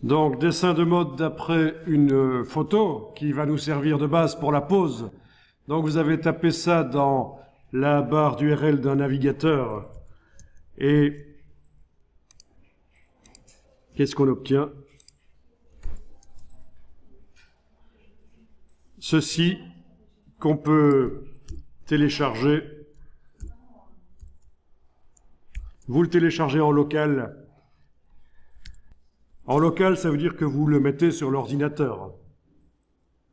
Donc, dessin de mode d'après une photo qui va nous servir de base pour la pose. Donc, vous avez tapé ça dans la barre d'URL d'un navigateur. Et qu'est-ce qu'on obtient? Ceci qu'on peut télécharger. Vous le téléchargez en local. En local, ça veut dire que vous le mettez sur l'ordinateur.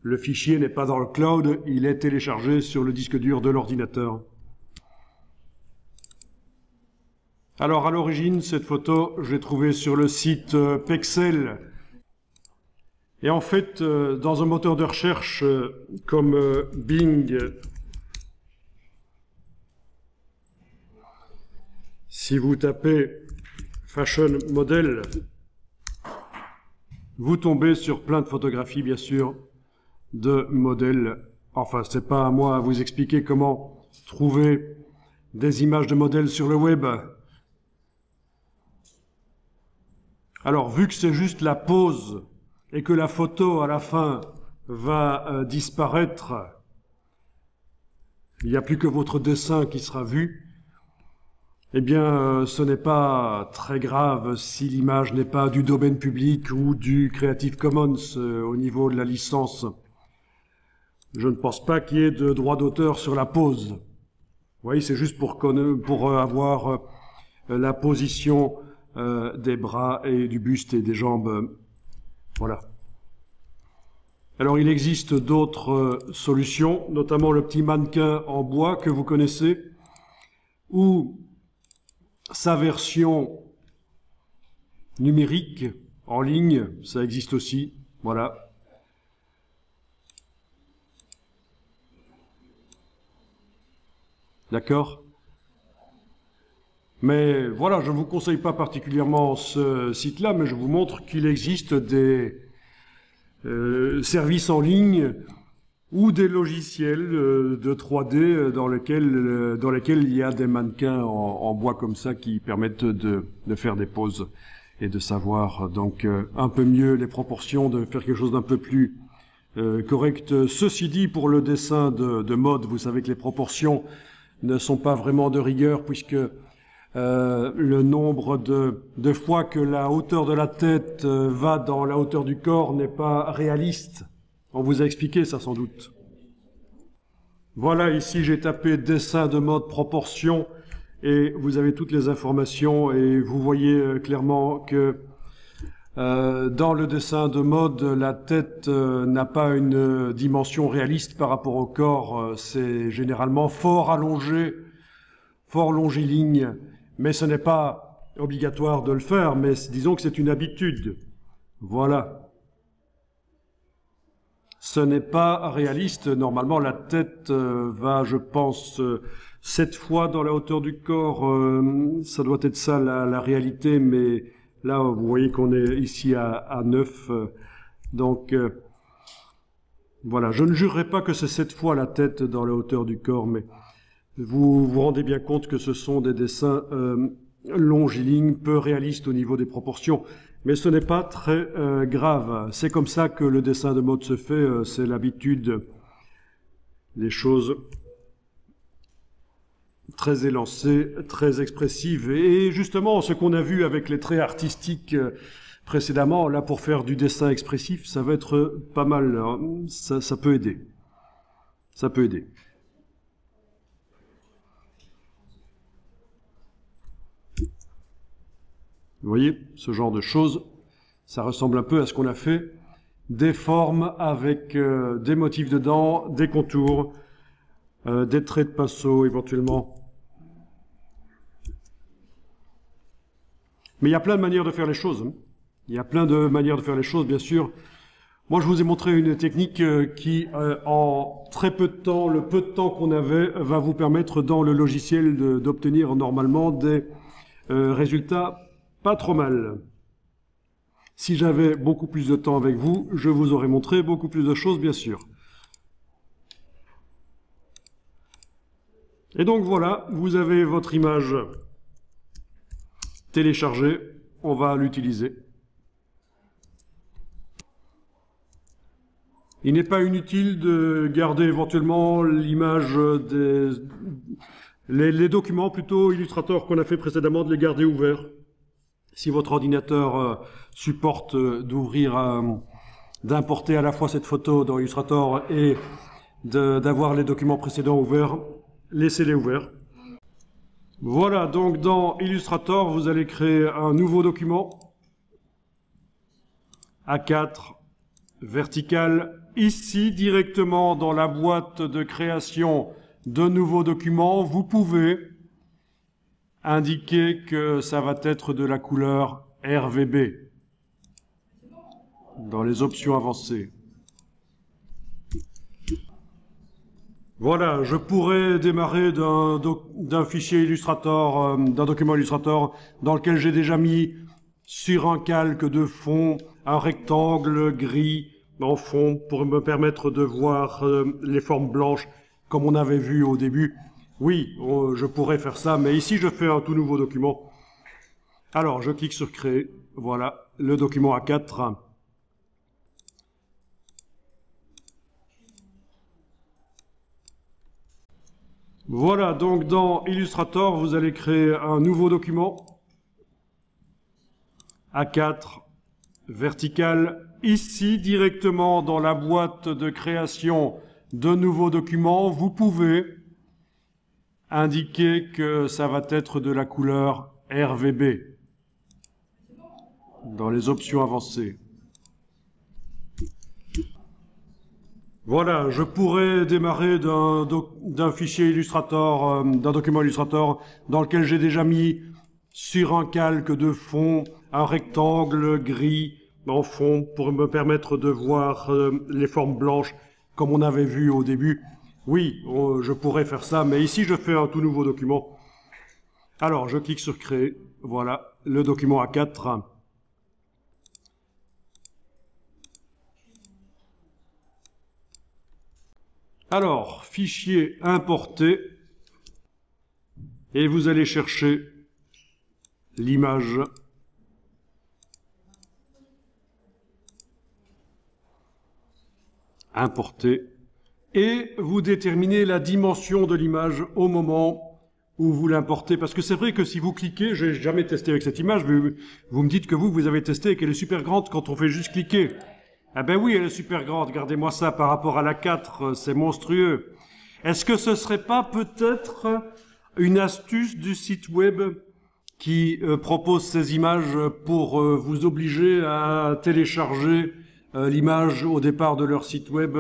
Le fichier n'est pas dans le cloud, il est téléchargé sur le disque dur de l'ordinateur. Alors, à l'origine, cette photo, je l'ai trouvée sur le site Pexel. Et en fait, dans un moteur de recherche comme Bing, si vous tapez Fashion Model, vous tombez sur plein de photographies, bien sûr, de modèles. Enfin, c'est pas à moi à vous expliquer comment trouver des images de modèles sur le web. Alors, vu que c'est juste la pose et que la photo, à la fin, va disparaître, il n'y a plus que votre dessin qui sera vu, eh bien, ce n'est pas très grave si l'image n'est pas du domaine public ou du Creative Commons au niveau de la licence. Je ne pense pas qu'il y ait de droit d'auteur sur la pose. Vous voyez, c'est juste pour avoir la position des bras et du buste et des jambes. Voilà. Alors, il existe d'autres solutions, notamment le petit mannequin en bois que vous connaissez, ou sa version numérique en ligne, ça existe aussi, voilà. D'accord? Mais voilà, je ne vous conseille pas particulièrement ce site-là, mais je vous montre qu'il existe des services en ligne ou des logiciels de 3D dans lesquels il y a des mannequins en bois comme ça qui permettent de faire des poses et de savoir donc un peu mieux les proportions, de faire quelque chose d'un peu plus correct. Ceci dit, pour le dessin de mode, vous savez que les proportions ne sont pas vraiment de rigueur puisque le nombre de fois que la hauteur de la tête va dans la hauteur du corps n'est pas réaliste. On vous a expliqué ça sans doute. Voilà, ici j'ai tapé dessin de mode proportion et vous avez toutes les informations et vous voyez clairement que dans le dessin de mode, la tête n'a pas une dimension réaliste par rapport au corps. C'est généralement fort allongé, fort longiligne, mais ce n'est pas obligatoire de le faire, mais disons que c'est une habitude. Voilà. Ce n'est pas réaliste. Normalement, la tête va, je pense, 7 fois dans la hauteur du corps. Ça doit être ça la réalité, mais là, vous voyez qu'on est ici à 9. Donc, voilà. Je ne jurerai pas que c'est 7 fois la tête dans la hauteur du corps, mais vous vous rendez bien compte que ce sont des dessins longilignes, peu réalistes au niveau des proportions. Mais ce n'est pas très grave. C'est comme ça que le dessin de mode se fait. C'est l'habitude des choses très élancées, très expressives. Et justement, ce qu'on a vu avec les traits artistiques précédemment, là, pour faire du dessin expressif, ça va être pas mal. Ça peut aider. Ça peut aider. Vous voyez, ce genre de choses, ça ressemble un peu à ce qu'on a fait. Des formes avec des motifs dedans, des contours, des traits de pinceau éventuellement. Mais il y a plein de manières de faire les choses. Hein. Il y a plein de manières de faire les choses, bien sûr. Moi, je vous ai montré une technique qui, en très peu de temps, le peu de temps qu'on avait, va vous permettre dans le logiciel d'obtenir normalement des résultats pas trop mal. Si j'avais beaucoup plus de temps avec vous, je vous aurais montré beaucoup plus de choses, bien sûr. Et donc voilà, vous avez votre image téléchargée. On va l'utiliser. Il n'est pas inutile de garder éventuellement l'image les documents plutôt Illustrator qu'on a fait précédemment, de les garder ouverts. Si votre ordinateur supporte d'importer à la fois cette photo dans Illustrator et d'avoir les documents précédents ouverts, laissez-les ouverts. Voilà, donc dans Illustrator, vous allez créer un nouveau document, A4, vertical, ici directement dans la boîte de création de nouveaux documents, vous pouvez indiquer que ça va être de la couleur RVB dans les options avancées. Voilà, je pourrais démarrer d'un fichier Illustrator, d'un document Illustrator dans lequel j'ai déjà mis sur un calque de fond un rectangle gris en fond pour me permettre de voir les formes blanches comme on avait vu au début. Oui, je pourrais faire ça, mais ici je fais un tout nouveau document. Alors, je clique sur Créer. Voilà, le document A4. Voilà, donc dans Illustrator, vous allez créer un nouveau document. A4, vertical, ici directement dans la boîte de création de nouveaux documents, vous pouvez indiquer que ça va être de la couleur RVB dans les options avancées. Voilà, je pourrais démarrer d'un fichier Illustrator, d'un document Illustrator dans lequel j'ai déjà mis sur un calque de fond un rectangle gris en fond pour me permettre de voir les formes blanches comme on avait vu au début. Oui, je pourrais faire ça, mais ici je fais un tout nouveau document. Alors, je clique sur Créer. Voilà, le document A4. Alors, fichier importé, et vous allez chercher l'image. Importer. Et vous déterminez la dimension de l'image au moment où vous l'importez. Parce que c'est vrai que si vous cliquez, j'ai jamais testé avec cette image, mais vous me dites que vous avez testé et qu'elle est super grande quand on fait juste cliquer. Ah ben oui, elle est super grande, regardez-moi ça par rapport à la 4, c'est monstrueux. Est-ce que ce serait pas peut-être une astuce du site web qui propose ces images pour vous obliger à télécharger l'image au départ de leur site web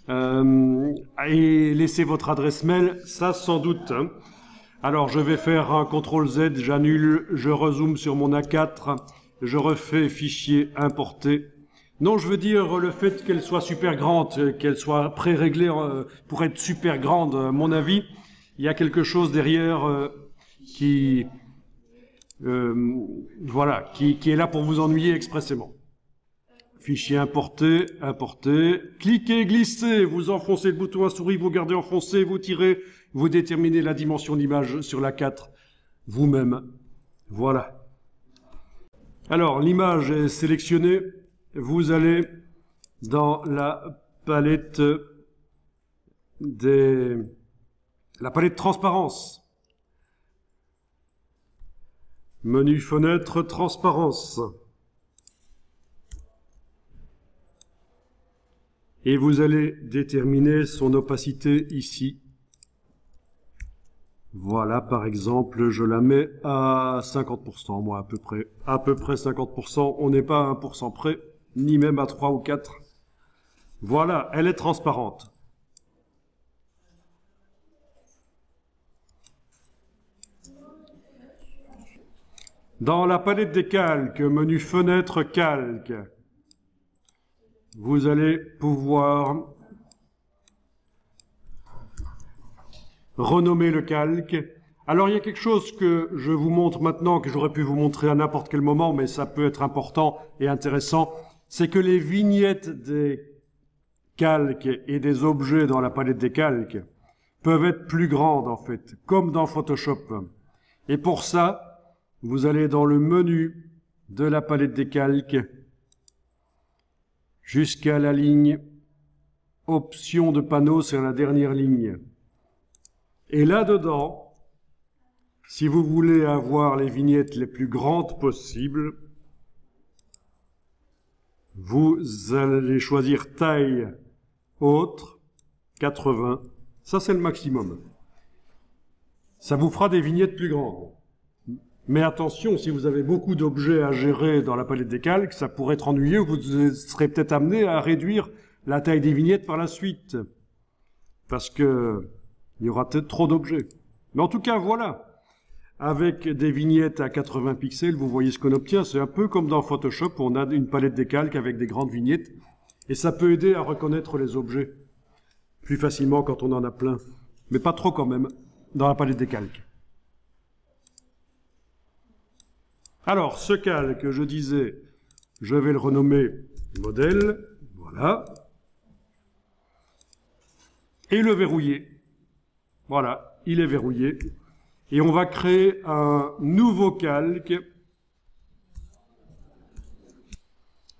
et laisser votre adresse mail? Ça, sans doute. Hein. Alors, je vais faire un CTRL-Z, j'annule, je rezoome sur mon A4, je refais fichier importé. Non, je veux dire le fait qu'elle soit super grande, qu'elle soit pré-réglée pour être super grande, à mon avis, il y a quelque chose derrière qui est là pour vous ennuyer expressément. Fichier importé, importé, cliquez, glissez, vous enfoncez le bouton à souris, vous gardez enfoncé, vous tirez, vous déterminez la dimension d'image sur la 4 vous-même. Voilà. Alors, l'image est sélectionnée. Vous allez dans la palette transparence. Menu fenêtre transparence. Et vous allez déterminer son opacité ici. Voilà, par exemple, je la mets à 50%, moi, à peu près 50%. On n'est pas à 1% près, ni même à 3 ou 4. Voilà, elle est transparente. Dans la palette des calques, menu fenêtre calque, vous allez pouvoir renommer le calque. Alors, il y a quelque chose que je vous montre maintenant, que j'aurais pu vous montrer à n'importe quel moment, mais ça peut être important et intéressant, c'est que les vignettes des calques et des objets dans la palette des calques peuvent être plus grandes, en fait, comme dans Photoshop. Et pour ça, vous allez dans le menu de la palette des calques jusqu'à la ligne option de panneau, c'est la dernière ligne. Et là-dedans, si vous voulez avoir les vignettes les plus grandes possibles, vous allez choisir taille autre, 80. Ça, c'est le maximum. Ça vous fera des vignettes plus grandes. Mais attention, si vous avez beaucoup d'objets à gérer dans la palette des calques, ça pourrait être ennuyeux, vous serez peut-être amené à réduire la taille des vignettes par la suite. Parce que il y aura peut-être trop d'objets. Mais en tout cas, voilà. Avec des vignettes à 80 pixels, vous voyez ce qu'on obtient. C'est un peu comme dans Photoshop, on a une palette des calques avec des grandes vignettes. Et ça peut aider à reconnaître les objets plus facilement quand on en a plein. Mais pas trop quand même, dans la palette des calques. Alors, ce calque, je disais, je vais le renommer modèle. Voilà. Et le verrouiller. Voilà, il est verrouillé. Et on va créer un nouveau calque.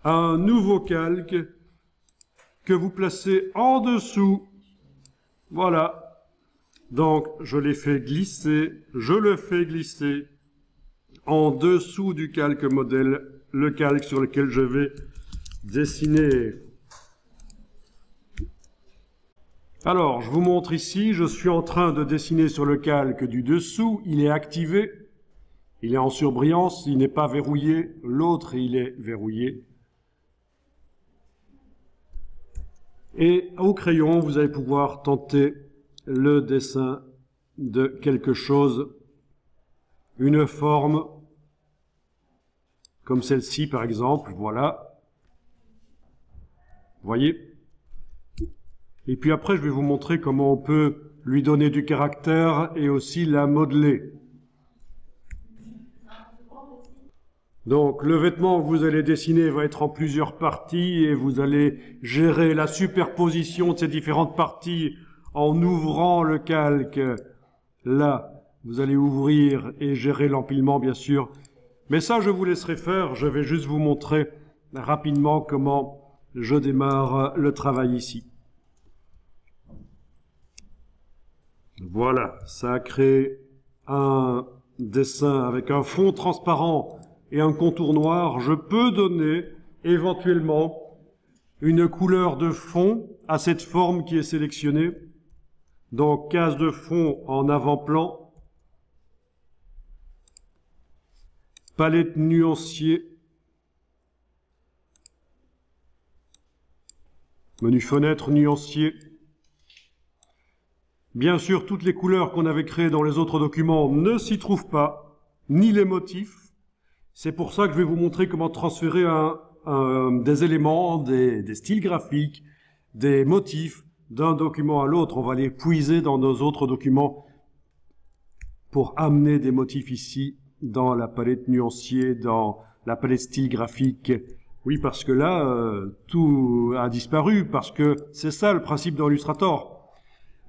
Un nouveau calque que vous placez en dessous. Voilà. Donc, je l'ai fait glisser. Je le fais glisser en dessous du calque modèle. Le calque sur lequel je vais dessiner. Alors, je vous montre ici, je suis en train de dessiner sur le calque du dessous, il est activé, il est en surbrillance, il n'est pas verrouillé, l'autre il est verrouillé. Et au crayon, vous allez pouvoir tenter le dessin de quelque chose, une forme, comme celle-ci par exemple, voilà. Vous voyez ? Et puis après, je vais vous montrer comment on peut lui donner du caractère et aussi la modeler. Donc, le vêtement que vous allez dessiner va être en plusieurs parties et vous allez gérer la superposition de ces différentes parties en ouvrant le calque. Là, vous allez ouvrir et gérer l'empilement, bien sûr. Mais ça, je vous laisserai faire. Je vais juste vous montrer rapidement comment je démarre le travail ici. Voilà, ça a créé un dessin avec un fond transparent et un contour noir. Je peux donner éventuellement une couleur de fond à cette forme qui est sélectionnée. Donc, case de fond en avant-plan, palette nuancier, menu fenêtre nuancier. Bien sûr, toutes les couleurs qu'on avait créées dans les autres documents ne s'y trouvent pas, ni les motifs. C'est pour ça que je vais vous montrer comment transférer des éléments, des styles graphiques, des motifs d'un document à l'autre. On va les puiser dans nos autres documents pour amener des motifs ici dans la palette nuancier, dans la palette style graphique. Oui, parce que là, tout a disparu, parce que c'est ça le principe d'Illustrator.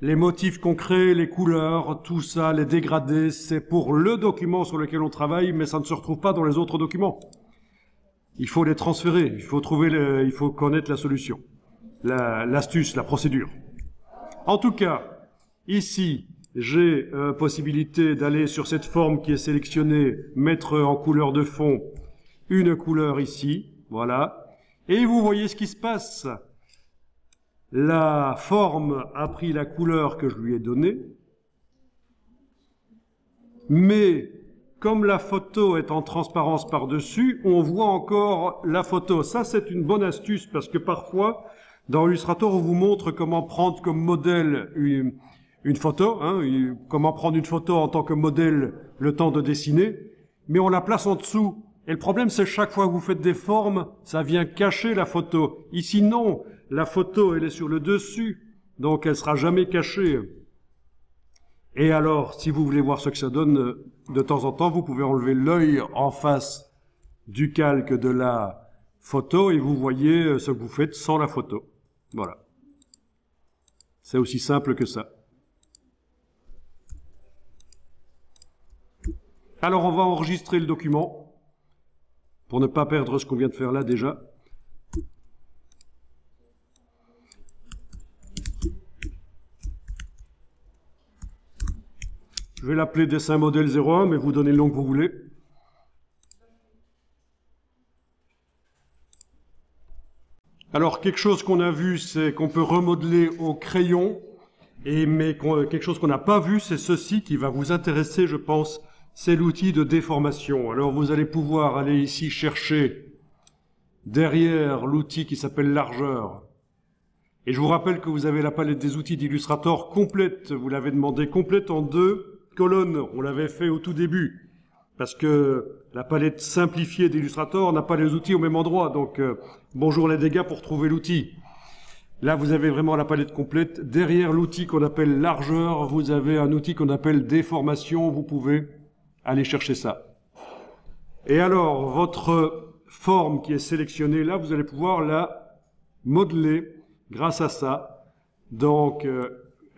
Les motifs qu'on crée, les couleurs, tout ça, les dégradés, c'est pour le document sur lequel on travaille, mais ça ne se retrouve pas dans les autres documents. Il faut les transférer, il faut il faut connaître la solution, l'astuce, la procédure. En tout cas, ici, j'ai possibilité d'aller sur cette forme qui est sélectionnée, mettre en couleur de fond une couleur ici, voilà. Et vous voyez ce qui se passe. La forme a pris la couleur que je lui ai donnée, mais comme la photo est en transparence par-dessus, on voit encore la photo. Ça, c'est une bonne astuce parce que parfois, dans Illustrator, on vous montre comment prendre comme modèle une photo, hein, comment prendre une photo en tant que modèle le temps de dessiner, mais on la place en dessous. Et le problème, c'est chaque fois que vous faites des formes, ça vient cacher la photo. Ici, non. La photo, elle est sur le dessus, donc elle sera jamais cachée. Et alors, si vous voulez voir ce que ça donne, de temps en temps, vous pouvez enlever l'œil en face du calque de la photo et vous voyez ce que vous faites sans la photo. Voilà. C'est aussi simple que ça. Alors, on va enregistrer le document pour ne pas perdre ce qu'on vient de faire là déjà. Je vais l'appeler dessin modèle 01, mais vous donnez le nom que vous voulez. Alors, quelque chose qu'on a vu, c'est qu'on peut remodeler au crayon, mais quelque chose qu'on n'a pas vu, c'est ceci qui va vous intéresser, je pense, c'est l'outil de déformation. Alors, vous allez pouvoir aller ici chercher derrière l'outil qui s'appelle largeur. Et je vous rappelle que vous avez la palette des outils d'Illustrator complète, vous l'avez demandé complète en 2 colonnes, on l'avait fait au tout début, parce que la palette simplifiée d'Illustrator n'a pas les outils au même endroit, donc bonjour les dégâts pour trouver l'outil. Là, vous avez vraiment la palette complète. Derrière l'outil qu'on appelle largeur, vous avez un outil qu'on appelle déformation, vous pouvez aller chercher ça. Et alors, votre forme qui est sélectionnée là, vous allez pouvoir la modeler grâce à ça. Donc,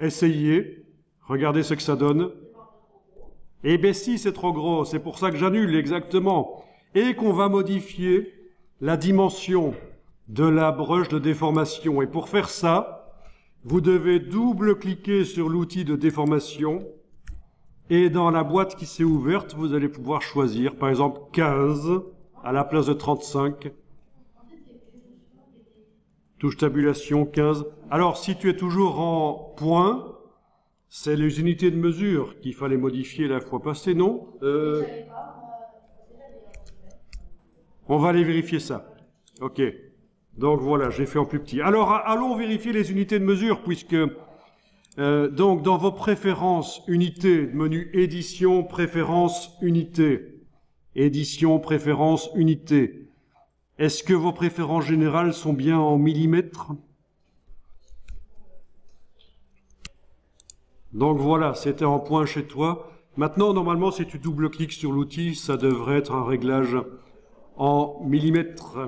essayez, regardez ce que ça donne. Eh bien si, c'est trop gros, c'est pour ça que j'annule, exactement. Et qu'on va modifier la dimension de la broche de déformation. Et pour faire ça, vous devez double-cliquer sur l'outil de déformation. Et dans la boîte qui s'est ouverte, vous allez pouvoir choisir, par exemple, 15 à la place de 35. Touche tabulation, 15. Alors, si tu es toujours en point, c'est les unités de mesure qu'il fallait modifier la fois passée, non? On va aller vérifier ça. Ok. Donc voilà, j'ai fait en plus petit. Alors, allons vérifier les unités de mesure, puisque donc dans vos préférences unités, menu édition, préférences, unité. Édition, préférences, unité. Est-ce que vos préférences générales sont bien en millimètres? Donc voilà, c'était en point chez toi. Maintenant, normalement, si tu double-cliques sur l'outil, ça devrait être un réglage en millimètres.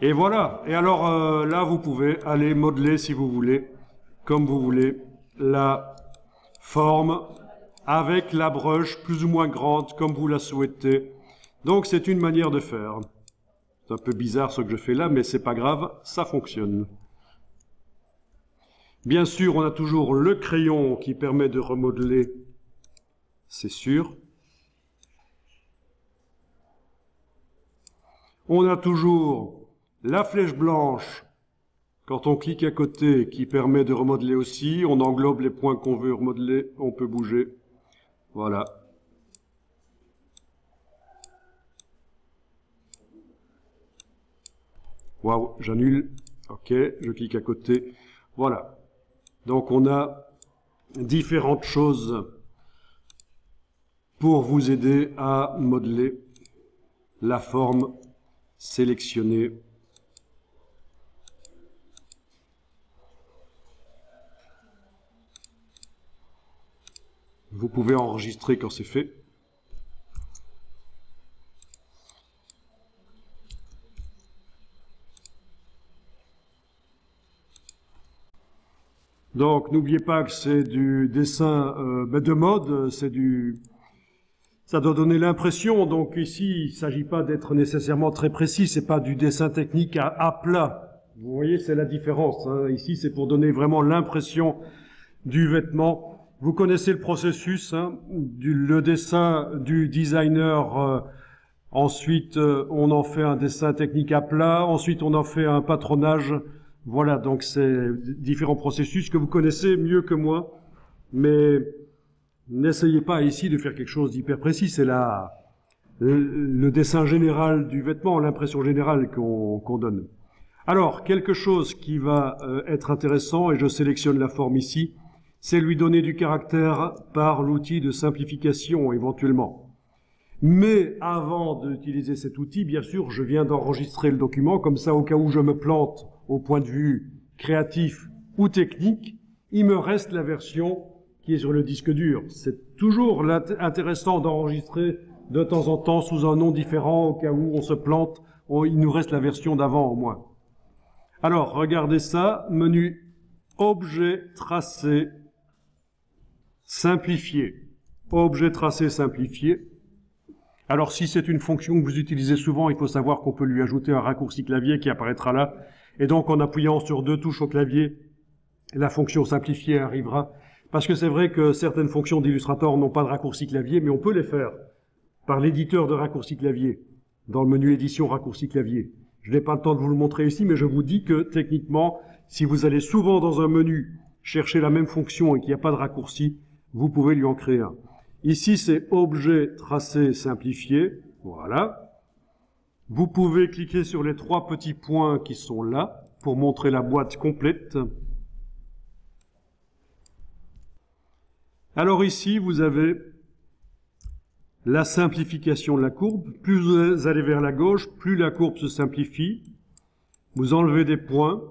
Et voilà. Et alors là, vous pouvez aller modeler, si vous voulez, comme vous voulez, la forme avec la broche plus ou moins grande, comme vous la souhaitez. Donc, c'est une manière de faire. C'est un peu bizarre ce que je fais là, mais c'est pas grave, ça fonctionne. Bien sûr, on a toujours le crayon qui permet de remodeler, c'est sûr. On a toujours la flèche blanche, quand on clique à côté, qui permet de remodeler aussi. On englobe les points qu'on veut remodeler, on peut bouger. Voilà. Waouh, j'annule. Ok, je clique à côté. Voilà. Donc on a différentes choses pour vous aider à modeler la forme sélectionnée. Vous pouvez enregistrer quand c'est fait. Donc, n'oubliez pas que c'est du dessin de mode, ça doit donner l'impression. Donc ici, il ne s'agit pas d'être nécessairement très précis, c'est pas du dessin technique à plat. Vous voyez, c'est la différence. Hein. Ici, c'est pour donner vraiment l'impression du vêtement. Vous connaissez le processus, hein, le dessin du designer. Ensuite, on en fait un dessin technique à plat. Ensuite, on en fait un patronage. Voilà, donc c'est différents processus que vous connaissez mieux que moi, mais n'essayez pas ici de faire quelque chose d'hyper précis, c'est le dessin général du vêtement, l'impression générale qu'on donne. Alors, quelque chose qui va être intéressant, et je sélectionne la forme ici, c'est lui donner du caractère par l'outil de simplification éventuellement. Mais avant d'utiliser cet outil, bien sûr, je viens d'enregistrer le document, comme ça, au cas où je me plante au point de vue créatif ou technique, il me reste la version qui est sur le disque dur. C'est toujours intéressant d'enregistrer de temps en temps sous un nom différent, au cas où on se plante, il nous reste la version d'avant au moins. Alors, regardez ça, menu Objet tracé simplifié. Objet tracé simplifié. Alors, si c'est une fonction que vous utilisez souvent, il faut savoir qu'on peut lui ajouter un raccourci clavier qui apparaîtra là. Et donc, en appuyant sur 2 touches au clavier, la fonction simplifiée arrivera. Parce que c'est vrai que certaines fonctions d'Illustrator n'ont pas de raccourci clavier, mais on peut les faire par l'éditeur de raccourci clavier, dans le menu édition raccourci clavier. Je n'ai pas le temps de vous le montrer ici, mais je vous dis que techniquement, si vous allez souvent dans un menu chercher la même fonction et qu'il n'y a pas de raccourci, vous pouvez lui en créer un. Ici, c'est objet tracé simplifié. Voilà. Vous pouvez cliquer sur les 3 petits points qui sont là pour montrer la boîte complète. Alors ici, vous avez la simplification de la courbe. Plus vous allez vers la gauche, plus la courbe se simplifie. Vous enlevez des points.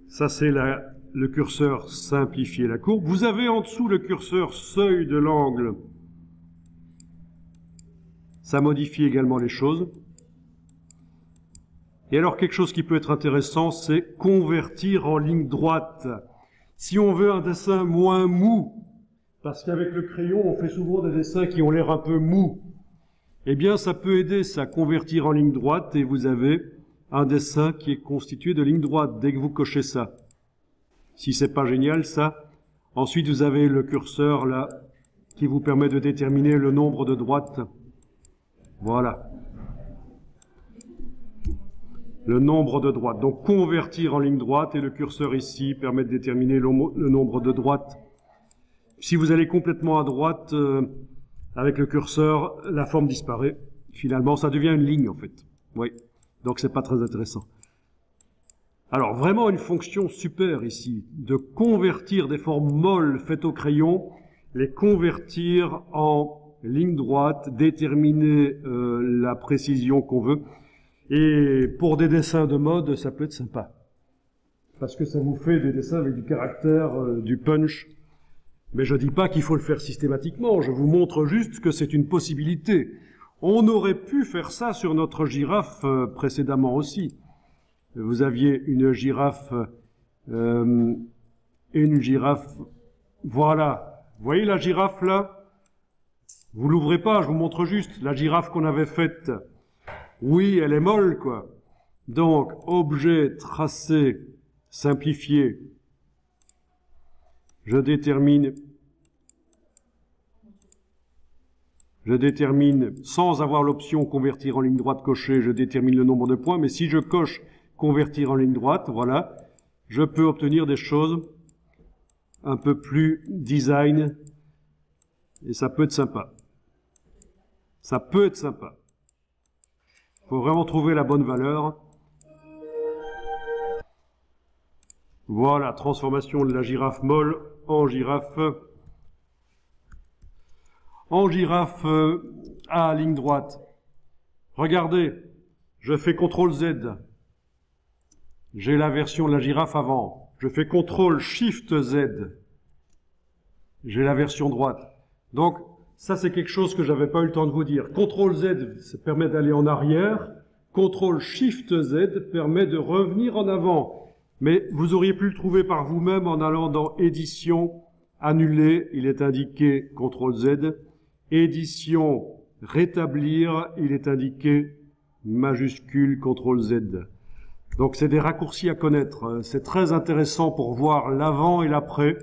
Ça, c'est le curseur simplifier la courbe. Vous avez en dessous le curseur seuil de l'angle. Ça modifie également les choses. Et alors, quelque chose qui peut être intéressant, c'est convertir en ligne droite. Si on veut un dessin moins mou, parce qu'avec le crayon, on fait souvent des dessins qui ont l'air un peu mous, eh bien, ça peut aider ça, convertir en ligne droite, et vous avez un dessin qui est constitué de lignes droites, dès que vous cochez ça. Si c'est pas génial, ça. Ensuite, vous avez le curseur, là, qui vous permet de déterminer le nombre de droites. Voilà. Le nombre de droites. Donc, convertir en ligne droite, et le curseur ici permet de déterminer le nombre de droites. Si vous allez complètement à droite, avec le curseur, la forme disparaît. Finalement, ça devient une ligne, en fait. Oui. Donc, c'est pas très intéressant. Alors, vraiment une fonction super ici, de convertir des formes molles faites au crayon, les convertir en ligne droite, déterminer la précision qu'on veut. Et pour des dessins de mode, ça peut être sympa. Parce que ça vous fait des dessins avec du caractère, du punch. Mais je dis pas qu'il faut le faire systématiquement, je vous montre juste que c'est une possibilité. On aurait pu faire ça sur notre girafe précédemment aussi. Vous aviez une girafe, voilà. Vous voyez la girafe là? Vous l'ouvrez pas, je vous montre juste la girafe qu'on avait faite. Oui, elle est molle, quoi. Donc, objet tracé, simplifié. Je détermine, sans avoir l'option convertir en ligne droite cochée, je détermine le nombre de points, mais si je coche convertir en ligne droite, voilà, je peux obtenir des choses un peu plus design, et ça peut être sympa. Ça peut être sympa. Il faut vraiment trouver la bonne valeur. Voilà, transformation de la girafe molle en girafe à ligne droite. Regardez, je fais CTRL Z. J'ai la version de la girafe avant. Je fais CTRL SHIFT Z. J'ai la version droite. Donc, ça c'est quelque chose que j'avais pas eu le temps de vous dire. CTRL Z, ça permet d'aller en arrière. CTRL SHIFT Z permet de revenir en avant. Mais vous auriez pu le trouver par vous-même en allant dans Édition, Annuler, il est indiqué CTRL Z. Édition, Rétablir, il est indiqué majuscule CTRL Z. Donc c'est des raccourcis à connaître. C'est très intéressant pour voir l'avant et l'après.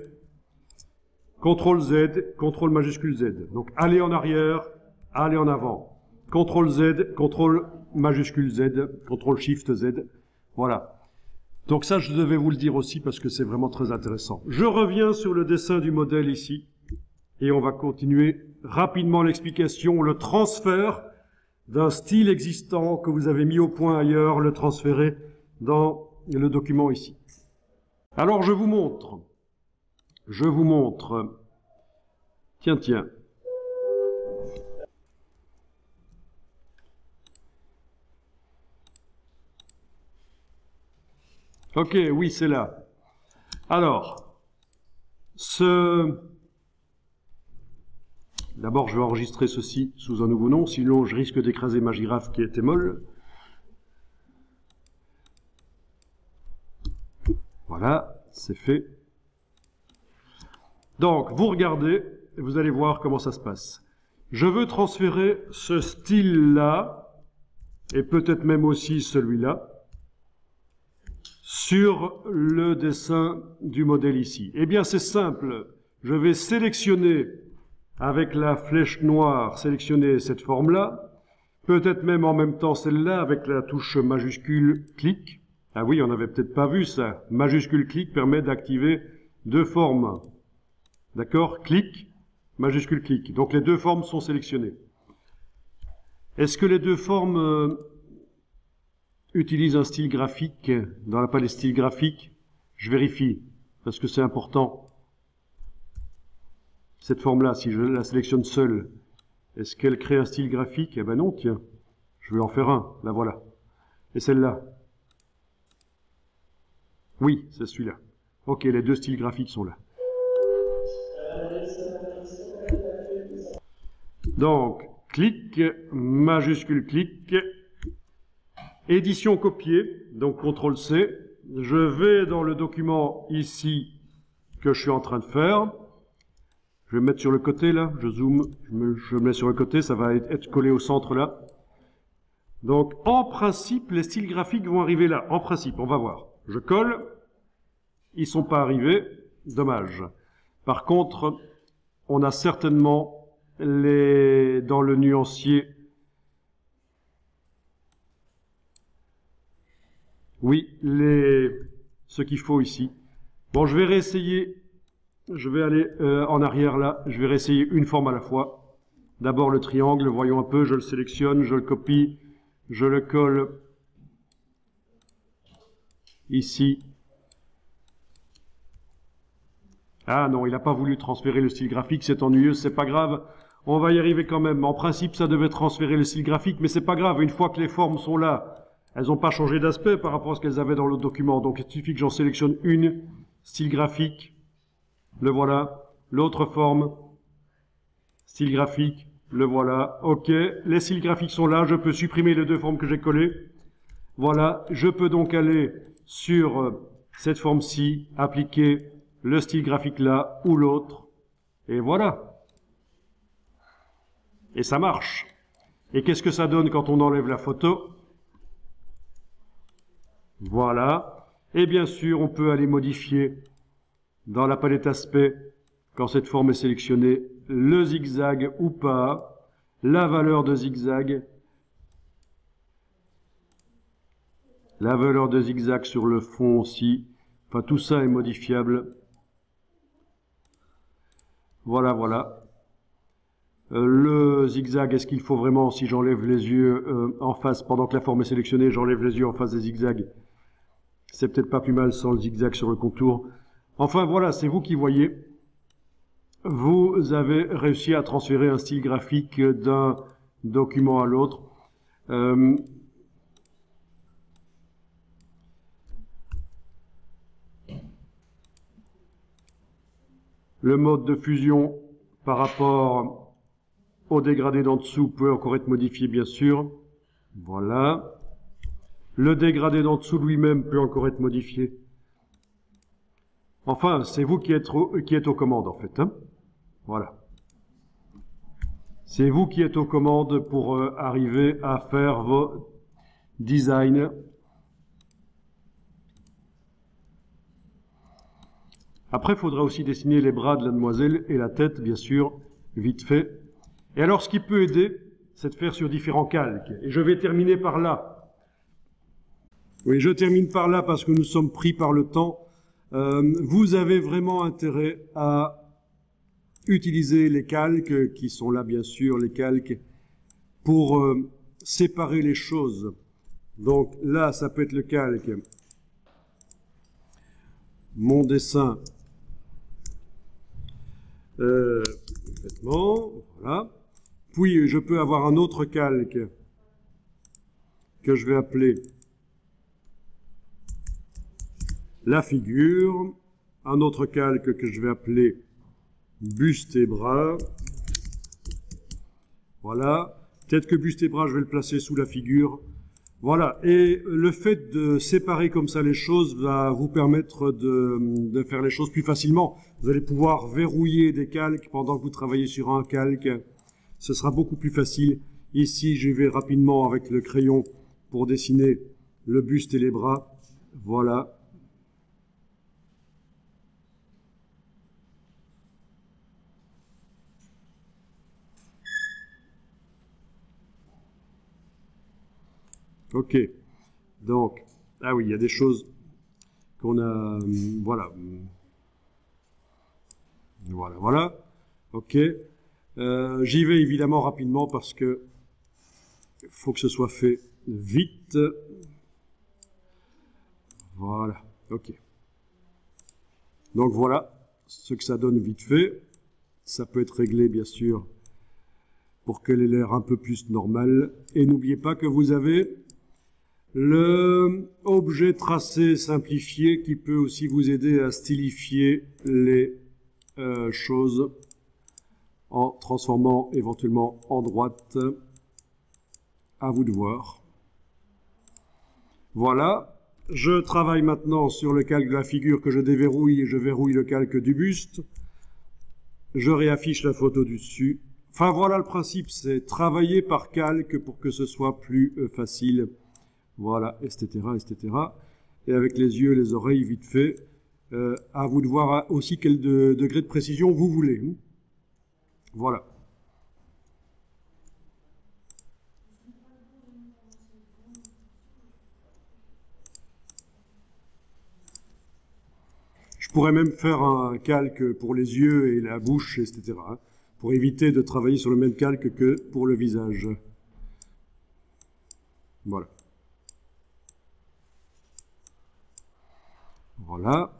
CTRL Z, CTRL majuscule Z. Donc aller en arrière, aller en avant. CTRL Z, CTRL majuscule Z, CTRL SHIFT Z. Voilà. Donc ça, je devais vous le dire aussi parce que c'est vraiment très intéressant. Je reviens sur le dessin du modèle ici. Et on va continuer rapidement l'explication. Le transfert d'un style existant que vous avez mis au point ailleurs, le transférer dans le document ici. Alors je vous montre. Tiens. Ok, oui, c'est là. Alors, d'abord, je vais enregistrer ceci sous un nouveau nom, sinon je risque d'écraser ma girafe qui était molle. Voilà, c'est fait. Donc, vous regardez, et vous allez voir comment ça se passe. Je veux transférer ce style-là, et peut-être même aussi celui-là, sur le dessin du modèle ici? Eh bien, c'est simple. Je vais sélectionner avec la flèche noire, sélectionner cette forme-là. Peut-être même en même temps celle-là avec la touche majuscule clic. Ah oui, on n'avait peut-être pas vu ça. Majuscule clic permet d'activer deux formes. D'accord? Clic, majuscule clic. Donc les deux formes sont sélectionnées. Est-ce que les deux formes utilisent un style graphique? Dans la palette style graphique, je vérifie, parce que c'est important. Cette forme-là, si je la sélectionne seule, est-ce qu'elle crée un style graphique? Eh ben non, tiens, je vais en faire un, la voilà. Et celle-là? Oui, c'est celui-là. Ok, les deux styles graphiques sont là. Donc, clic, majuscule clic, édition copier, donc CTRL-C. Je vais dans le document ici que je suis en train de faire. Je vais me mettre sur le côté là, je zoome, je me mets sur le côté, ça va être collé au centre là. Donc en principe, les styles graphiques vont arriver là. En principe, on va voir. Je colle, ils sont pas arrivés, dommage. Par contre, on a certainement dans le nuancier. Oui, ce qu'il faut ici. Bon, je vais réessayer. Je vais aller en arrière là, je vais réessayer une forme à la fois. D'abord le triangle, voyons un peu, je le sélectionne, je le copie, je le colle ici. Ah non, il n'a pas voulu transférer le style graphique, c'est ennuyeux, c'est pas grave. On va y arriver quand même. En principe, ça devait transférer le style graphique, mais c'est pas grave, une fois que les formes sont là, elles n'ont pas changé d'aspect par rapport à ce qu'elles avaient dans l'autre document. Donc il suffit que j'en sélectionne une, style graphique. Le voilà. L'autre forme, style graphique, le voilà. Ok, les styles graphiques sont là. Je peux supprimer les deux formes que j'ai collées. Voilà, je peux donc aller sur cette forme-ci, appliquer le style graphique là ou l'autre. Et voilà. Et ça marche. Et qu'est-ce que ça donne quand on enlève la photo? Voilà. Et bien sûr, on peut aller modifier dans la palette aspect, quand cette forme est sélectionnée, le zigzag ou pas, la valeur de zigzag, la valeur de zigzag sur le fond aussi, enfin tout ça est modifiable. Voilà, voilà. Le zigzag, est-ce qu'il faut vraiment, si j'enlève les yeux en face, pendant que la forme est sélectionnée, j'enlève les yeux en face des zigzags? C'est peut-être pas plus mal sans le zigzag sur le contour. Enfin voilà, c'est vous qui voyez. Vous avez réussi à transférer un style graphique d'un document à l'autre. Le mode de fusion par rapport au dégradé d'en dessous peut encore être modifié, bien sûr. Voilà. Le dégradé d'en dessous lui-même peut encore être modifié. Enfin, c'est vous qui êtes aux commandes, en fait. Hein. Voilà. C'est vous qui êtes aux commandes pour arriver à faire vos designs. Après, il faudra aussi dessiner les bras de la demoiselle et la tête, bien sûr, vite fait. Et alors, ce qui peut aider, c'est de faire sur différents calques. Et je vais terminer par là. Oui, je termine par là parce que nous sommes pris par le temps. Vous avez vraiment intérêt à utiliser les calques, qui sont là bien sûr, les calques, pour séparer les choses. Donc là, ça peut être le calque. Mon dessin. Complètement, voilà. Puis je peux avoir un autre calque que je vais appeler la figure, un autre calque que je vais appeler buste et bras. Voilà. Peut-être que buste et bras, je vais le placer sous la figure. Voilà. Et le fait de séparer comme ça les choses va vous permettre de faire les choses plus facilement. Vous allez pouvoir verrouiller des calques pendant que vous travaillez sur un calque. Ce sera beaucoup plus facile. Ici, je vais rapidement avec le crayon pour dessiner le buste et les bras. Voilà. Ok. Donc, ah oui, il y a des choses qu'on a... Voilà. Voilà, voilà. Ok. J'y vais évidemment rapidement parce que faut que ce soit fait vite. Voilà. Ok. Donc voilà ce que ça donne vite fait. Ça peut être réglé, bien sûr, pour qu'elle ait l'air un peu plus normale. Et n'oubliez pas que vous avez le objet tracé simplifié qui peut aussi vous aider à stylifier les choses en transformant éventuellement en droite. À vous de voir. Voilà. Je travaille maintenant sur le calque de la figure que je déverrouille et je verrouille le calque du buste. Je réaffiche la photo du dessus. Enfin voilà le principe, c'est travailler par calque pour que ce soit plus facile. Voilà, etc., etc. Et avec les yeux, les oreilles vite fait. À vous de voir aussi quel degré de précision vous voulez. Voilà. Je pourrais même faire un calque pour les yeux et la bouche, etc. Pour éviter de travailler sur le même calque que pour le visage. Voilà. Voilà.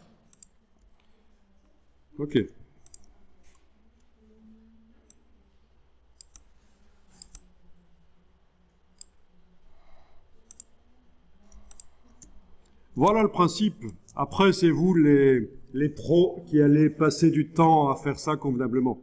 Ok. Voilà le principe. Après, c'est vous les pros qui allez passer du temps à faire ça convenablement.